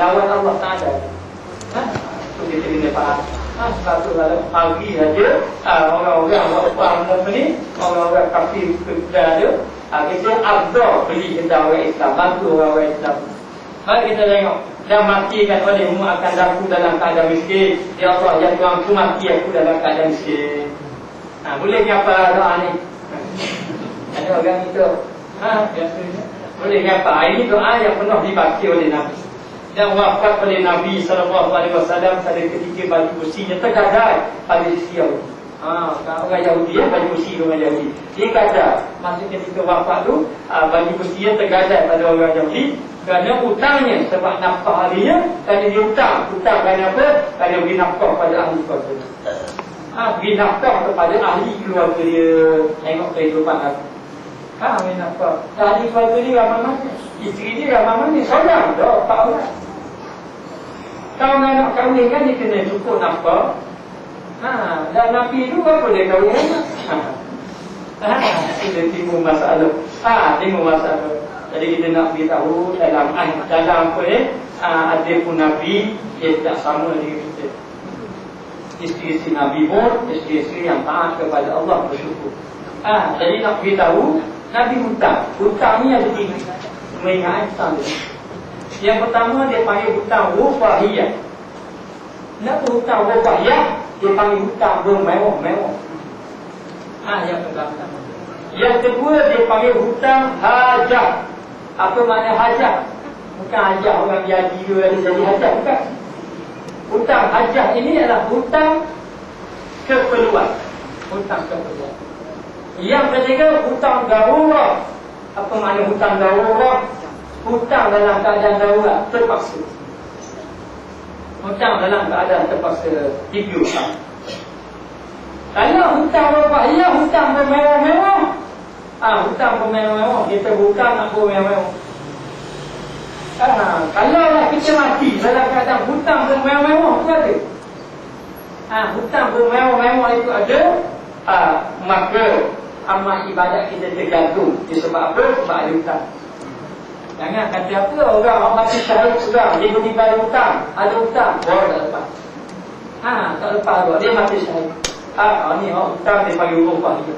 lawan Allah Ta'ala. Itu kita kena faham. Sebab tu kalau pagi saja orang-orang ni, orang-orang kafir kedai dia, kita abdul beli kedai orang Islam, bantu orang Islam. Mari kita tengok, dah matikan oleh umat akan aku dalam keadaan miskin. Ya Allah, ya Tuhan, aku mati aku dalam keadaan miskin. Boleh apa doa ni? Ada orang itu. Biasanya. Boleh apa? Ini doa yang pernah dibaca oleh Nabi. Dan wafat oleh Nabi SAW pada ketika baju besinya tergadai pada sisi Yahudi. Orang Yahudi baju besi orang Yahudi. Dia kata masa ketika wafat tu baju besinya tergadai pada orang Yahudi kerana hutangnya sebab nafkah ahlinya. Kerana dia hutang kerana apa? Kerana beri nafkah pada ahli keluarga. Beri nafkah kepada ahli keluarga dia. Tengok kehidupan aku. Beri nafkah ahli keluarga dia ramai mana? Isteri dia ramai mana? Seorang dah 4 orang. Kalau nak kahwin kan dia kena cukup nafkah. Dan Nabi tu apa dia kahwin kan? Kita timbul masalah. Timbul masalah. Jadi kita nak beritahu dalam apa ni? Ada pun Nabi dia tak sama dengan kita. Isteri-isteri Nabi pun isteri-isteri yang taat kepada Allah, bersyukur. Jadi nak beritahu Nabi hutang. Hutang ni ada 3. Mengingat hutang dia. Yang pertama dia panggil hutang rufahiyah. Nak hutang rufahiyah dia panggil hutang bermewah-mewah. Yang pertama. Yang kedua dia panggil hutang hajat. Apa makna hajat? Bukan hajat orang jadi dia jadi hajat, bukan. Hutang hajat ini adalah hutang keperluan. Hutang keperluan. Yang ketiga hutang darurat. Apa makna hutang darurat? Hutang dalam keadaan darurat terpaksa. Hutang dalam keadaan terpaksa dipiutang. Kalau hutang rufahiyah, hutang bermewah-mewah. Hutang bermewah-mewah, kita hutang nak bermewah-mewah. Kalau lah kita mati dalam keadaan hutang bermewah-mewah itu ada. Hutang bermewah-mewah itu ada. Maka amal ibadat kita tergantung. Sebab apa? Sebab ada hutang. Jangan kata apa orang mati syahid sudah dia bertimbang hutang, ada hutang, baru tak lepas. Tak lepas tu dia mati syahid. Ni hutang dia panggil rufah dia.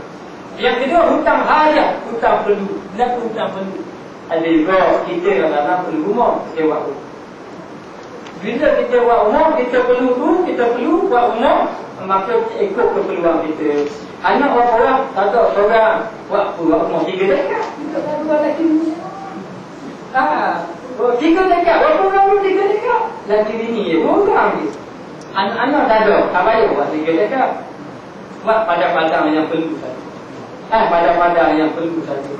Yang kedua hutang hajat, hutang perlu. Kenapa hutang perlu? Ada juga kita kadang-kadang perlu rumah, sewa rumah. Bila kita buat rumah, kita perlu buat rumah, maka ikut keperluan kita. Anak orang-orang tak ada seorang buat rumah 3 dekat. Kita tak ada lagi. 3 dekat, berapa orang 3 dekat? Lagi bini 2 orang je. Anak-anak tak ada, tak payah buat 3 dekat. Buat padang-padang yang perlu saja. Padang-padang yang perlu saja.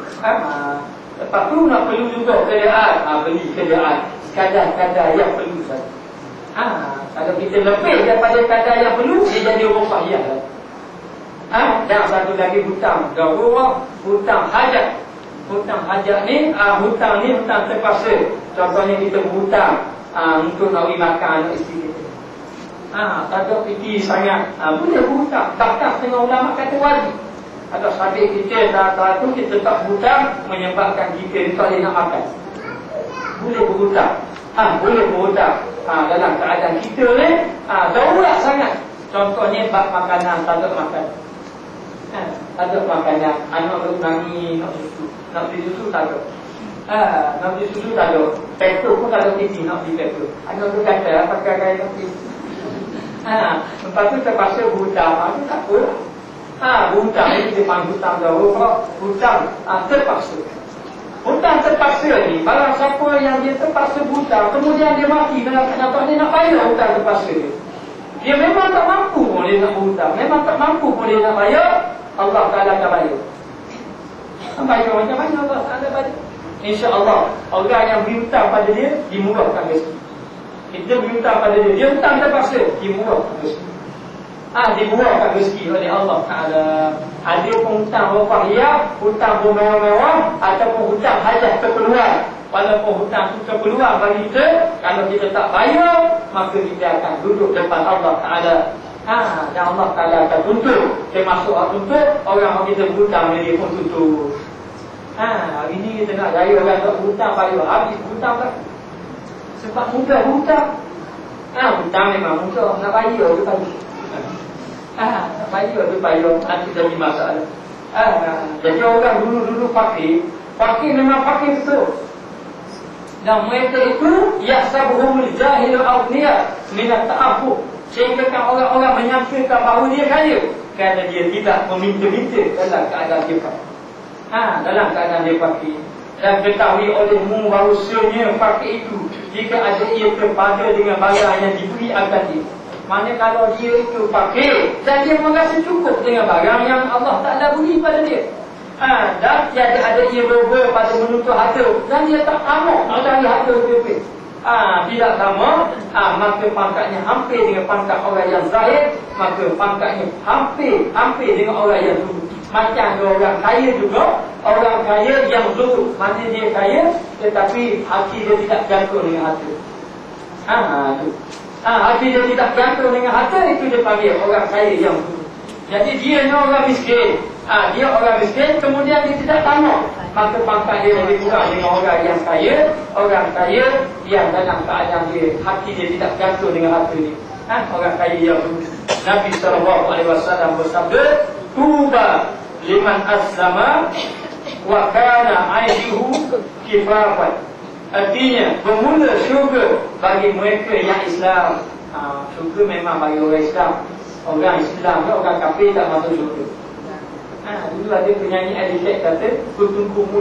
Lepas tu nak perlu juga kerjaan. Beli kerjaan kadar-kadar yang perlu saja. Kalau kita lebih daripada kadar yang perlu, dia jadi rufahiyah. Dan satu lagi hutang darurat, hutang hajat. Hutang hajat ni, hutang terpaksa. Contohnya kita berhutang untuk nak beri makan anak isteri kita. Tak ada fikir sangat, boleh berhutang. Bahkan setengah ulama kata wajib. Kalau sabit kita dah tu kita tak berhutang, menyebabkan kita tak boleh nak makan. Boleh berhutang. Boleh berhutang dalam keadaan kita ni darurat sangat. Contohnya bab makanan, tak ada makan. Tak ada makanan. Anak tu nangis nak beli susu tak ada. Nak beli susu tak ada. Petrol pun kalau tinggi nak beli petrol. Anak tu kata pakai kain kopi. Lepas tu terpaksa berhutang. Itu tak apa. Hutang ni dia panggil hutang darurat. Hutang terpaksa. Hutang terpaksa ni, barang siapa yang dia terpaksa berhutang, kemudian dia mati dalam keadaan dia nak bayar hutang terpaksa dia. Dia memang tak mampu pun dia nak berhutang, memang tak mampu pun dia nak bayar, Allah Ta'ala akan bayar. Bayar macam mana Allah Ta'ala bayar? InsyaAllah, orang yang berhutang pada dia, dimurahkan rezeki. Kita berhutang pada dia, dia hutang terpaksa, dimurahkan rezeki. Dimurahkan rezeki oleh Allah Ta'ala. Ada pun hutang rufahiyah, hutang bermewah-mewah, ataupun hutang hajat keperluan. Walaupun hutang itu keperluan bagi kita, kalau kita tak bayar, maka kita akan duduk depan Allah Ta'ala. Dan Allah Ta'ala akan tuntut. Termasuk tuntut, orang kita berhutang, dia pun tuntut. Hari ni kita nak raya orang tak berhutang, bayar habis berhutang tak? Sebab mudah hutang. Hutang memang mudah. Nak bayar tu bayar. Nak bayar tu bayar. Nanti jadi masalah. Jadi orang dulu fakir memang fakir betul. Dan mereka itu yahsabuhumul jahil aghniya min at-ta'affuf. Sehingga kan orang-orang menyangkakan bahawa dia kaya kerana dia tidak meminta-minta dalam keadaan dia fakir. Dalam keadaan dia fakir. Dan ketahui olehmu bahawasanya fakir itu jika ada ia terpada dengan barang yang diberi akan dia. Mana kalau dia itu fakir dan dia merasa cukup dengan barang yang Allah Ta'ala beri pada dia, dan tiada ada ia berubah pada menuntut harta dan dia tak tamak nak cari harta lebih-lebih, tidak sama, maka pangkatnya hampir dengan pangkat orang yang zahid, maka pangkatnya hampir dengan orang yang zuhud. Macam orang kaya juga, orang kaya yang zuhud, mana dia kaya tetapi hati dia tidak gantung dengan harta. Hati dia tidak gantung dengan harta, itu dia panggil orang kaya yang zuhud. Jadi dia ni orang miskin, dia orang miskin, kemudian dia tidak tamak, maka pangkat dia lebih kurang dengan orang yang kaya. Orang kaya yang dalam keadaan dia hati dia tidak gantung dengan harta dia, orang kaya yang zuhud. Nabi SAW bersabda, tuba liman aslama wa kana aisyuhu kifafan. Artinya bermula syurga bagi mereka yang Islam. Syurga memang bagi orang Islam. Orang Islam, orang kafir tak masuk syurga. Dulu ada penyanyi Adi Syed kata,